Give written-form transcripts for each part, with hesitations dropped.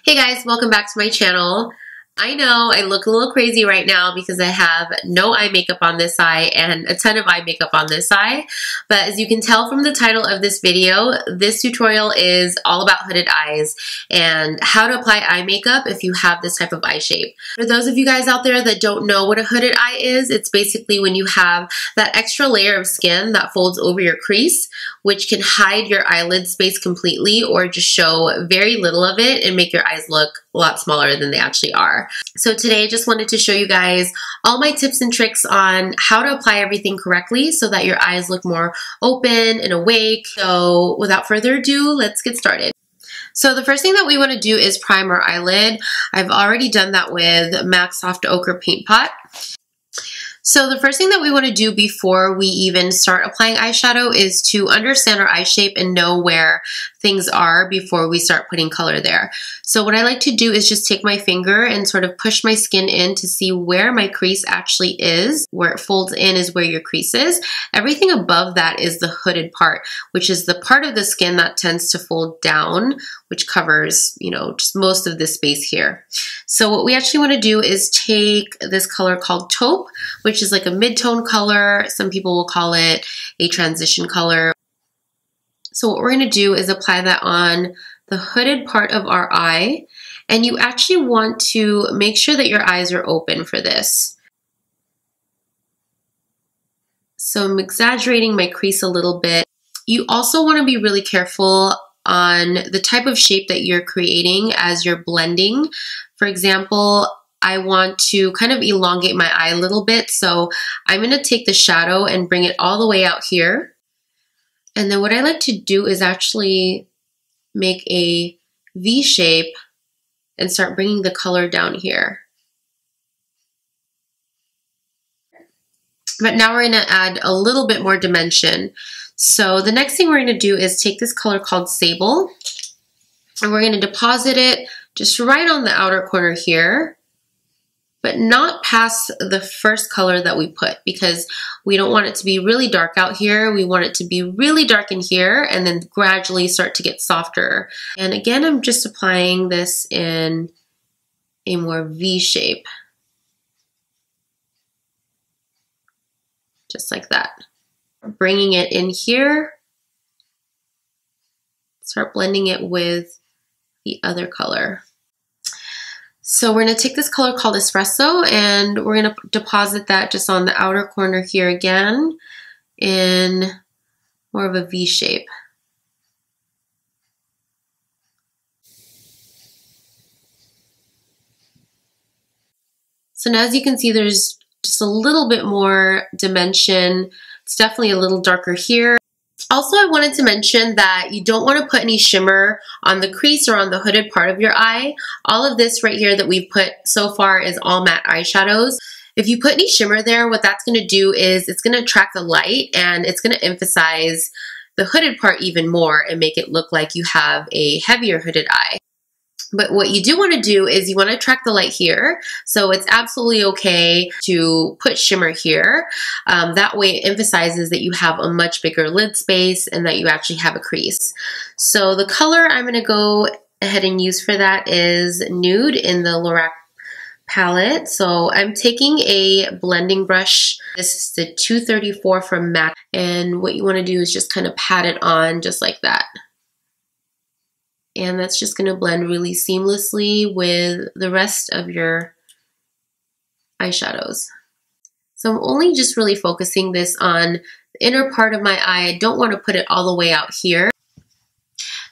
Hey guys, welcome back to my channel. I know I look a little crazy right now because I have no eye makeup on this eye and a ton of eye makeup on this eye. But as you can tell from the title of this video, this tutorial is all about hooded eyes and how to apply eye makeup if you have this type of eye shape. For those of you guys out there that don't know what a hooded eye is, it's basically when you have that extra layer of skin that folds over your crease, which can hide your eyelid space completely or just show very little of it and make your eyes look a lot smaller than they actually are. So today I just wanted to show you guys all my tips and tricks on how to apply everything correctly so that your eyes look more open and awake. So without further ado, let's get started. So the first thing that we want to do is prime our eyelid. I've already done that with MAC Soft Ochre Paint Pot. So the first thing that we want to do before we even start applying eyeshadow is to understand our eye shape and know where things are before we start putting color there. So what I like to do is just take my finger and sort of push my skin in to see where my crease actually is. Where it folds in is where your crease is. Everything above that is the hooded part, which is the part of the skin that tends to fold down, which covers, just most of this space here. So what we actually want to do is take this color called Taupe, which is like a mid-tone color. Some people will call it a transition color. So what we're going to do is apply that on the hooded part of our eye. And you actually want to make sure that your eyes are open for this. So I'm exaggerating my crease a little bit. You also want to be really careful on the type of shape that you're creating as you're blending. For example, I want to kind of elongate my eye a little bit. So I'm going to take the shadow and bring it all the way out here. And then what I like to do is actually make a V shape and start bringing the color down here. But now we're going to add a little bit more dimension. So the next thing we're going to do is take this color called Sable, and we're going to deposit it just right on the outer corner here, but not past the first color that we put because we don't want it to be really dark out here. We want it to be really dark in here and then gradually start to get softer. And again, I'm just applying this in a more V shape. Just like that. Bringing it in here. Start blending it with the other color. So we're going to take this color called Espresso and we're going to deposit that just on the outer corner here again in more of a V shape. So now as you can see, there's just a little bit more dimension. It's definitely a little darker here. Also, I wanted to mention that you don't want to put any shimmer on the crease or on the hooded part of your eye. All of this right here that we've put so far is all matte eyeshadows. If you put any shimmer there, what that's going to do is it's going to attract the light and it's going to emphasize the hooded part even more and make it look like you have a heavier hooded eye. But what you do want to do is you want to attract the light here. So it's absolutely okay to put shimmer here. That way it emphasizes that you have a much bigger lid space and that you actually have a crease. So the color I'm going to go ahead and use for that is Nude in the Lorac palette. So I'm taking a blending brush. This is the 234 from MAC. And what you want to do is just kind of pat it on just like that. And that's just going to blend really seamlessly with the rest of your eyeshadows. So I'm only just really focusing this on the inner part of my eye. I don't want to put it all the way out here.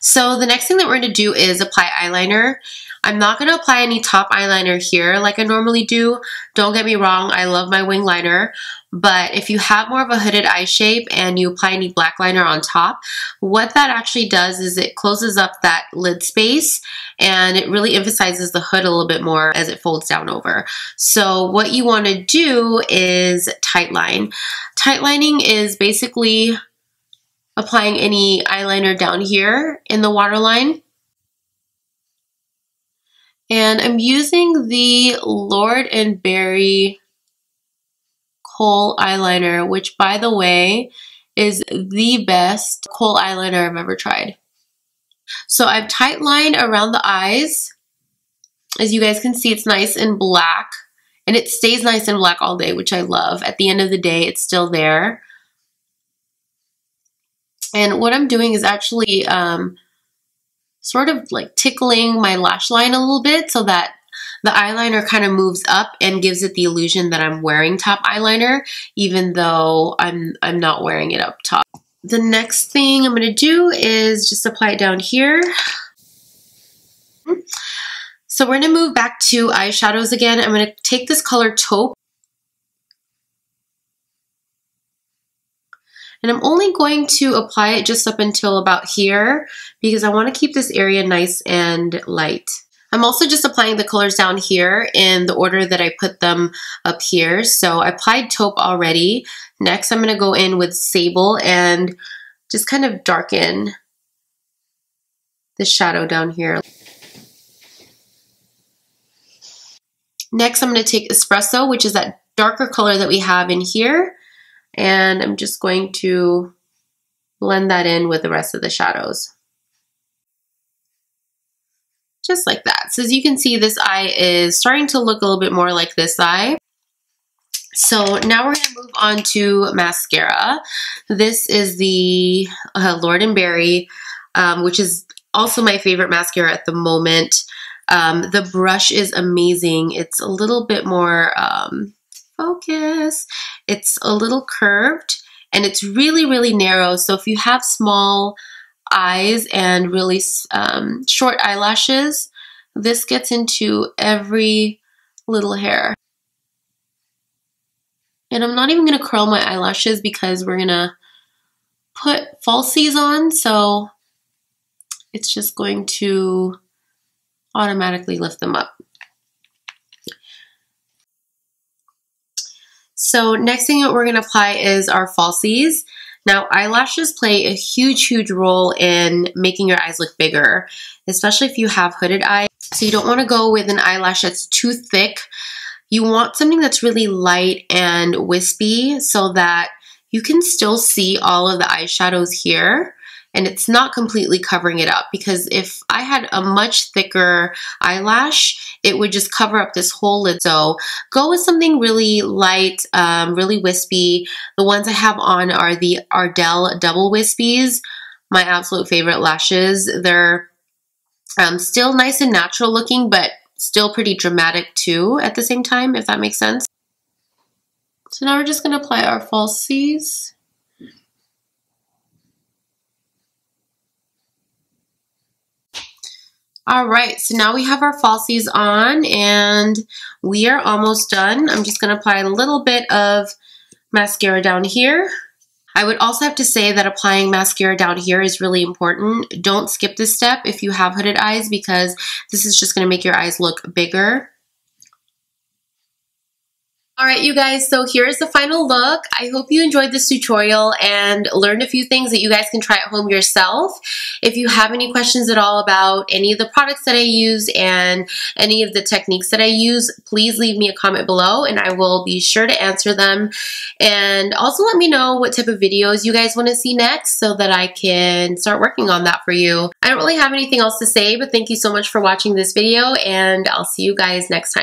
So the next thing that we're going to do is apply eyeliner. I'm not going to apply any top eyeliner here like I normally do. Don't get me wrong, I love my wing liner. But if you have more of a hooded eye shape and you apply any black liner on top, what that actually does is it closes up that lid space and it really emphasizes the hood a little bit more as it folds down over. So what you want to do is tight line. Tight lining is basically applying any eyeliner down here in the waterline. And I'm using the Lord & Berry Kohl eyeliner, which by the way is the best Kohl eyeliner I've ever tried. So I've tight lined around the eyes As you guys can see, it's nice and black. And it stays nice and black all day, which I love. At the end of the day, it's still there. And what I'm doing is actually sort of like tickling my lash line a little bit so that the eyeliner kind of moves up and gives it the illusion that I'm wearing top eyeliner, even though I'm not wearing it up top. The next thing I'm going to do is just apply it down here. So we're going to move back to eyeshadows again. I'm going to take this color Taupe. And I'm only going to apply it just up until about here because I want to keep this area nice and light. I'm also just applying the colors down here in the order that I put them up here. So I applied Taupe already. Next, I'm going to go in with Sable and just kind of darken the shadow down here. Next, I'm going to take Espresso, which is that darker color that we have in here. And I'm just going to blend that in with the rest of the shadows. Just like that. So as you can see, this eye is starting to look a little bit more like this eye. So now we're going to move on to mascara. This is the Lord & Berry, which is also my favorite mascara at the moment. The brush is amazing. It's a little bit more focus. It's a little curved and it's really, really narrow. So if you have small eyes and really short eyelashes, this gets into every little hair. And I'm not even going to curl my eyelashes because we're going to put falsies on, so it's just going to automatically lift them up. So next thing that we're going to apply is our falsies. Now, eyelashes play a huge, huge role in making your eyes look bigger, especially if you have hooded eyes. So you don't want to go with an eyelash that's too thick. You want something that's really light and wispy so that you can still see all of the eyeshadows here and it's not completely covering it up, because if I had a much thicker eyelash, it would just cover up this whole lid. So go with something really light, really wispy. The ones I have on are the Ardell double wispies, my absolute favorite lashes. They're still nice and natural looking, but still pretty dramatic too at the same time, if that makes sense. So now we're just going to apply our falsies. All right, so now we have our falsies on and we are almost done. I'm just going to apply a little bit of mascara down here. I would also have to say that applying mascara down here is really important. Don't skip this step if you have hooded eyes, because this is just going to make your eyes look bigger. All right, you guys, so here's the final look. I hope you enjoyed this tutorial and learned a few things that you guys can try at home yourself. If you have any questions at all about any of the products that I use and any of the techniques that I use, please leave me a comment below and I will be sure to answer them. And also let me know what type of videos you guys want to see next so that I can start working on that for you. I don't really have anything else to say, but thank you so much for watching this video and I'll see you guys next time.